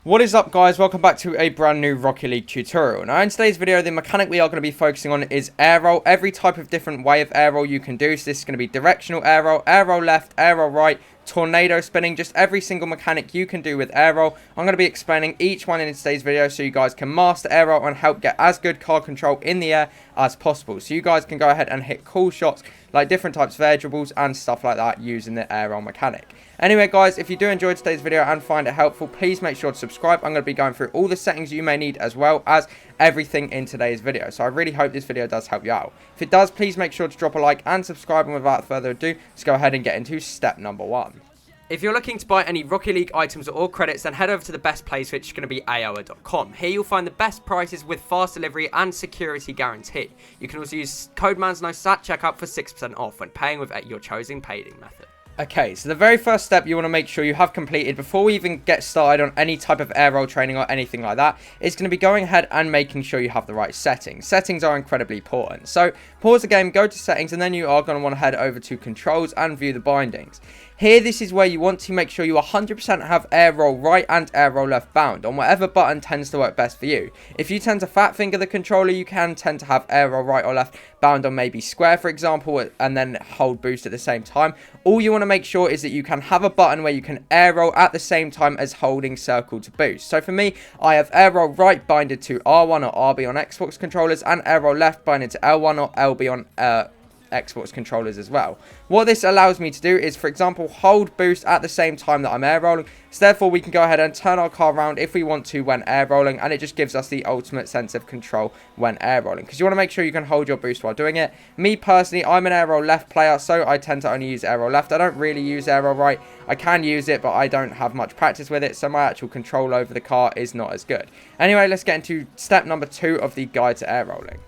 What is up, guys? Welcome back to a brand new Rocket League tutorial. Now in today's video, the mechanic we are going to be focusing on is air roll. Every type of different way of air roll you can do. So this is going to be directional air roll left, air roll right, tornado spinning, just every single mechanic you can do with air roll. I'm going to be explaining each one in today's video so you guys can master air roll and help get as good car control in the air as possible. So you guys can go ahead and hit cool shots like different types of air dribbles and stuff like that using the air roll mechanic. Anyway, guys, if you do enjoy today's video and find it helpful, please make sure to subscribe. I'm going to be going through all the settings you may need as well as everything in today's video. So I really hope this video does help you out. If it does, please make sure to drop a like and subscribe. And without further ado, let's go ahead and get into step number 1. If you're looking to buy any Rocket League items or credits, then head over to the best place, which is going to be aoa.com. Here you'll find the best prices with fast delivery and security guarantee. You can also use code MANSNOS at checkout for 6% off when paying with your chosen paying method. Okay, so the very first step you want to make sure you have completed before we even get started on any type of air roll training or anything like that is going to be going ahead and making sure you have the right settings. Settings are incredibly important. So pause the game, go to settings, and then you are going to want to head over to controls and view the bindings. Here, this is where you want to make sure you 100% have air roll right and air roll left bound on whatever button tends to work best for you. If you tend to fat finger the controller, you can tend to have air roll right or left bound on maybe square, for example, and then hold boost at the same time. All you want to make sure is that you can have a button where you can air roll at the same time as holding circle to boost. So for me, I have air roll right binded to R1 or RB on Xbox controllers and air roll left binded to L1 or LB on Xbox controllers as well. What this allows me to do is, for example, hold boost at the same time that I'm air rolling. So therefore we can go ahead and turn our car around if we want to when air rolling, and it just gives us the ultimate sense of control when air rolling, because you want to make sure you can hold your boost while doing it. Me personally, I'm an air roll left player, so I tend to only use air roll left. I don't really use air roll right. I can use it, but I don't have much practice with it, so my actual control over the car is not as good. Anyway, let's get into step number 2 of the guide to air rolling.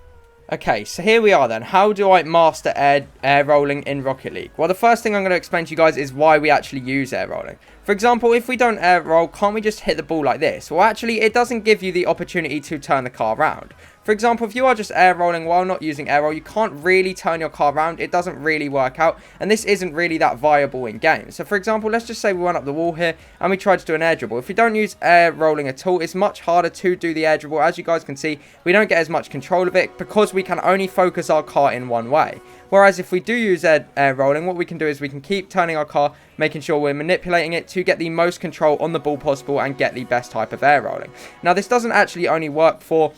Okay, so here we are then. How do I master air rolling in Rocket League? Well, the first thing I'm going to explain to you guys is why we actually use air rolling. For example, if we don't air roll, can't we just hit the ball like this? Well, actually, it doesn't give you the opportunity to turn the car around. For example, if you are just air rolling while not using air roll, you can't really turn your car around. It doesn't really work out, and this isn't really that viable in game. So for example, let's just say we went up the wall here and we tried to do an air dribble. If we don't use air rolling at all, it's much harder to do the air dribble. As you guys can see, we don't get as much control of it because we can only focus our car in one way. Whereas if we do use air rolling, what we can do is we can keep turning our car, making sure we're manipulating it to get the most control on the ball possible and get the best type of air rolling. Now, this doesn't actually only work for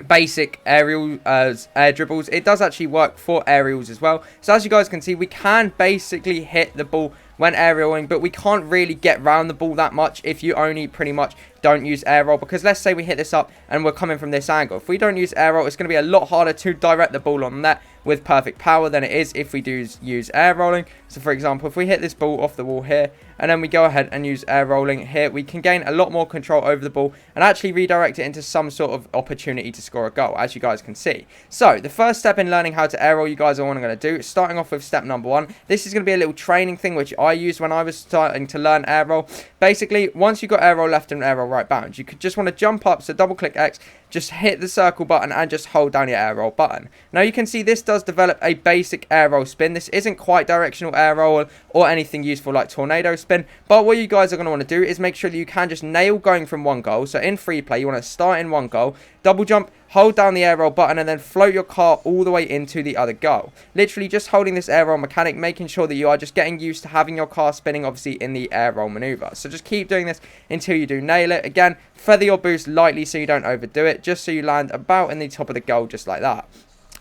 basic aerial air dribbles. It does actually work for aerials as well. So as you guys can see, we can basically hit the ball when aerialing, but we can't really get round the ball that much if you only pretty much don't use air roll, because let's say we hit this up and we're coming from this angle. If we don't use air roll, it's going to be a lot harder to direct the ball on that with perfect power than it is if we do use air rolling. So for example, if we hit this ball off the wall here and then we go ahead and use air rolling here, we can gain a lot more control over the ball and actually redirect it into some sort of opportunity to score a goal, as you guys can see. So the first step in learning how to air roll, you guys are going to do, starting off with step number 1. This is going to be a little training thing which I used when I was starting to learn air roll. Basically, once you've got air roll left and air roll right bound, you could just want to jump up, so double click X, just hit the circle button and just hold down your air roll button. Now you can see this does develop a basic air roll spin. This isn't quite directional air roll or anything useful like tornado spin, but what you guys are going to want to do is make sure that you can just nail going from one goal. So in free play, you want to start in one goal, double jump, hold down the air roll button, and then float your car all the way into the other goal. Literally just holding this air roll mechanic, making sure that you are just getting used to having your car spinning, obviously, in the air roll maneuver. So just keep doing this until you do nail it. Again, feather your boost lightly so you don't overdo it, just so you land about in the top of the goal, just like that.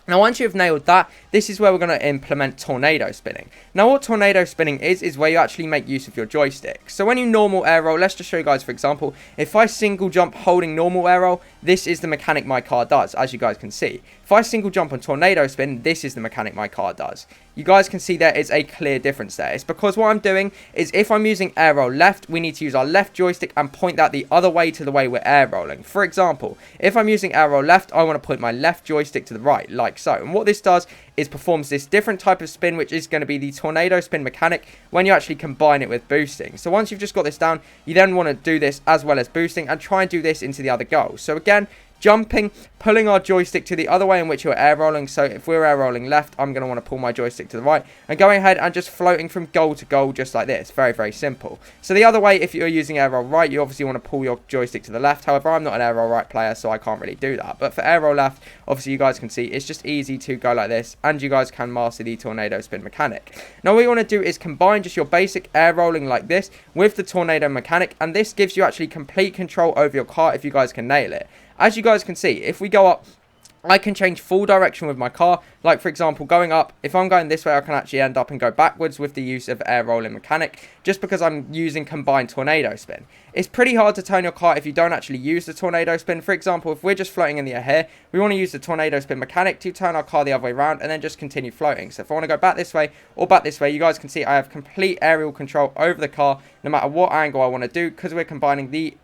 Now, once you've nailed that, this is where we're going to implement tornado spinning. Now, what tornado spinning is where you actually make use of your joystick. So when you normal air roll, let's just show you guys, for example, if I single jump holding normal air roll, this is the mechanic my car does, as you guys can see. If I single jump on tornado spin, this is the mechanic my car does. You guys can see there is a clear difference there. It's because what I'm doing is if I'm using air roll left, we need to use our left joystick and point that the other way to the way we're air rolling. For example, if I'm using air roll left, I want to point my left joystick to the right, like so. And what this does is performs this different type of spin, which is going to be the tornado spin mechanic when you actually combine it with boosting. So once you've just got this down, you then want to do this as well as boosting and try and do this into the other goal. So again, jumping, pulling our joystick to the other way in which you're air rolling. So if we're air rolling left, I'm going to want to pull my joystick to the right, and going ahead and just floating from goal to goal just like this. Very, very simple. So the other way, if you're using air roll right, you obviously want to pull your joystick to the left. However, I'm not an air roll right player, so I can't really do that. But for air roll left, obviously you guys can see it's just easy to go like this, and you guys can master the tornado spin mechanic. Now what you want to do is combine just your basic air rolling like this with the tornado mechanic, and this gives you actually complete control over your car if you guys can nail it. As you guys can see, if we go up, I can change full direction with my car. Like, for example, going up, if I'm going this way, I can actually end up and go backwards with the use of air rolling mechanic, just because I'm using combined tornado spin. It's pretty hard to turn your car if you don't actually use the tornado spin. For example, if we're just floating in the air here, we want to use the tornado spin mechanic to turn our car the other way around and then just continue floating. So if I want to go back this way or back this way, you guys can see I have complete aerial control over the car, no matter what angle I want to do, because we're combining the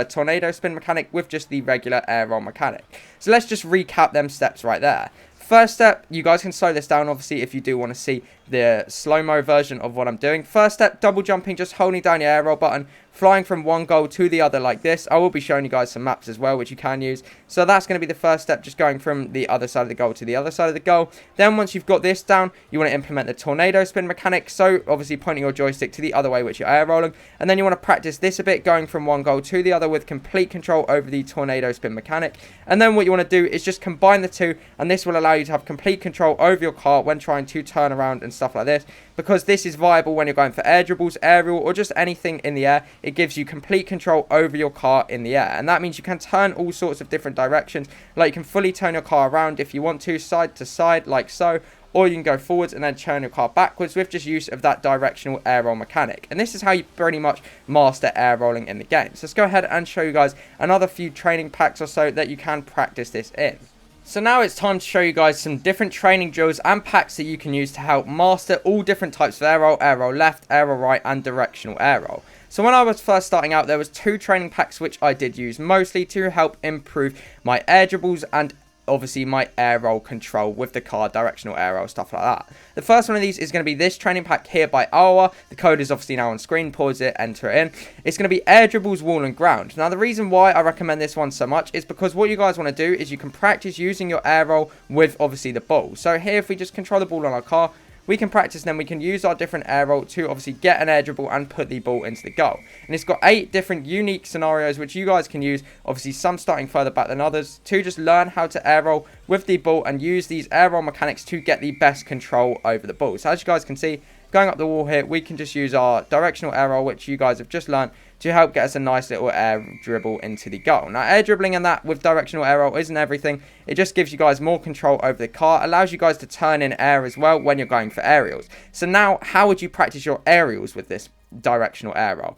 tornado spin mechanic with just the regular air roll mechanic. So let's just recap them steps right there. First step, you guys can slow this down obviously if you do want to see the slow-mo version of what I'm doing. First step, double jumping, just holding down your air roll button, flying from one goal to the other like this. I will be showing you guys some maps as well, which you can use. So that's going to be the first step, just going from the other side of the goal to the other side of the goal. Then once you've got this down, you want to implement the tornado spin mechanic. So obviously pointing your joystick to the other way, which you're air rolling. And then you want to practice this a bit, going from one goal to the other with complete control over the tornado spin mechanic. And then what you want to do is just combine the two, and this will allow you to have complete control over your car when trying to turn around and stuff like this, because this is viable when you're going for air dribbles, aerial, or just anything in the air. It gives you complete control over your car in the air, and that means you can turn all sorts of different directions. Like, you can fully turn your car around if you want to, side to side like so, or you can go forwards and then turn your car backwards with just use of that directional air roll mechanic. And this is how you pretty much master air rolling in the game. So let's go ahead and show you guys another few training packs or so that you can practice this in. So now it's time to show you guys some different training drills and packs that you can use to help master all different types of air roll left, air roll right, and directional air roll. So when I was first starting out, there was 2 training packs which I did use mostly to help improve my air dribbles and obviously my air roll control with the car, directional air roll, stuff like that. The first one of these is going to be this training pack here by Awa. The code is obviously now on screen. Pause it, enter it in. It's going to be air dribbles, wall and ground. Now the reason why I recommend this one so much is because what you guys want to do is you can practice using your air roll with obviously the ball. So here, if we just control the ball on our car, we can practice, and then we can use our different air roll to obviously get an air dribble and put the ball into the goal. And it's got 8 different unique scenarios which you guys can use, obviously some starting further back than others, to just learn how to air roll with the ball and use these air roll mechanics to get the best control over the ball. So as you guys can see, going up the wall here, we can just use our directional air roll, which you guys have just learned, to help get us a nice little air dribble into the goal. Now, air dribbling and that with directional air roll isn't everything. It just gives you guys more control over the car, allows you guys to turn in air as well when you're going for aerials. So now, how would you practice your aerials with this directional air roll?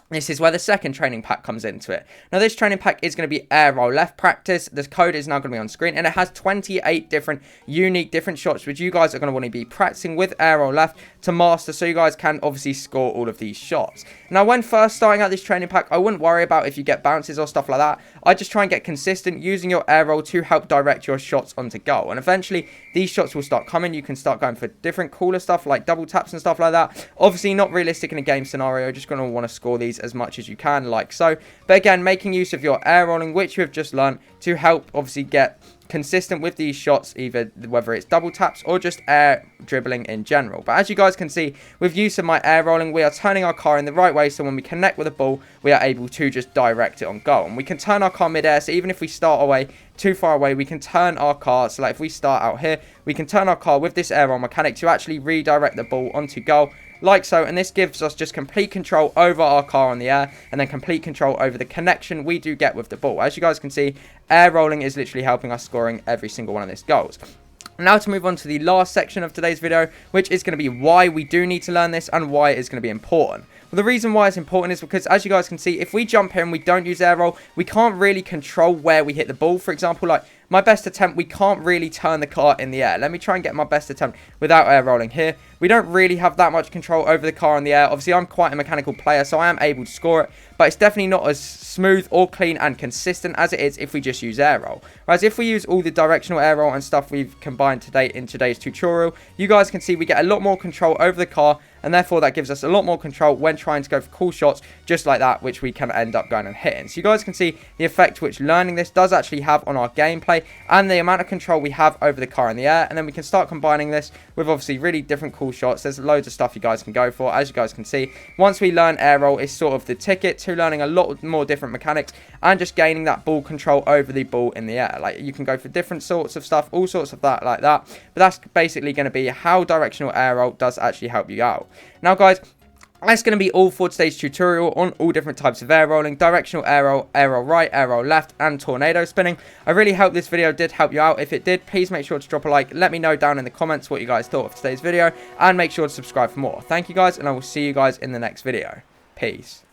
This is where the second training pack comes into it. Now, this training pack is going to be air roll left practice. This code is now going to be on screen, and it has 28 different unique shots which you guys are going to want to be practicing with air roll left to master, so you guys can obviously score all of these shots. Now, when first starting out this training pack, I wouldn't worry about if you get bounces or stuff like that. I just try and get consistent using your air roll to help direct your shots onto goal, and eventually these shots will start coming. You can start going for different cooler stuff like double taps and stuff like that. Obviously not realistic in a game scenario, just going to want to score these as much as you can like so. But again, making use of your air rolling, which you have just learned, to help obviously get consistent with these shots, either whether it's double taps or just air dribbling in general. But as you guys can see, with use of my air rolling, we are turning our car in the right way, so when we connect with a ball, we are able to just direct it on goal. And we can turn our car mid-air, so even if we start away too far away, we can turn our car. So like if we start out here, we can turn our car with this air roll mechanic to actually redirect the ball onto goal, like so, and this gives us just complete control over our car on the air, and then complete control over the connection we do get with the ball. As you guys can see, air rolling is literally helping us scoring every single one of these goals. Now to move on to the last section of today's video, which is going to be why we do need to learn this and why it is going to be important. Well, the reason why it's important is because, as you guys can see, if we jump here and we don't use air roll, we can't really control where we hit the ball. For example, like my best attempt, we can't really turn the car in the air. Let me try and get my best attempt without air rolling here. We don't really have that much control over the car in the air. Obviously, I'm quite a mechanical player, so I am able to score it, but it's definitely not as smooth or clean and consistent as it is if we just use air roll. Whereas if we use all the directional air roll and stuff we've combined today in today's tutorial, you guys can see we get a lot more control over the car, and therefore that gives us a lot more control when trying to go for cool shots just like that, which we can end up going and hitting. So you guys can see the effect which learning this does actually have on our gameplay and the amount of control we have over the car in the air. And then we can start combining this with obviously really different cool shots. There's loads of stuff you guys can go for. As you guys can see, once we learn air roll, it's sort of the ticket to learning a lot more different mechanics and just gaining that ball control over the ball in the air. Like, you can go for different sorts of stuff, all sorts of that like that, but that's basically going to be how directional air roll does actually help you out. Now guys, that's going to be all for today's tutorial on all different types of air rolling: directional air roll right, air roll left, and tornado spinning. I really hope this video did help you out. If it did, please make sure to drop a like. Let me know down in the comments what you guys thought of today's video, and make sure to subscribe for more. Thank you guys, and I will see you guys in the next video. Peace.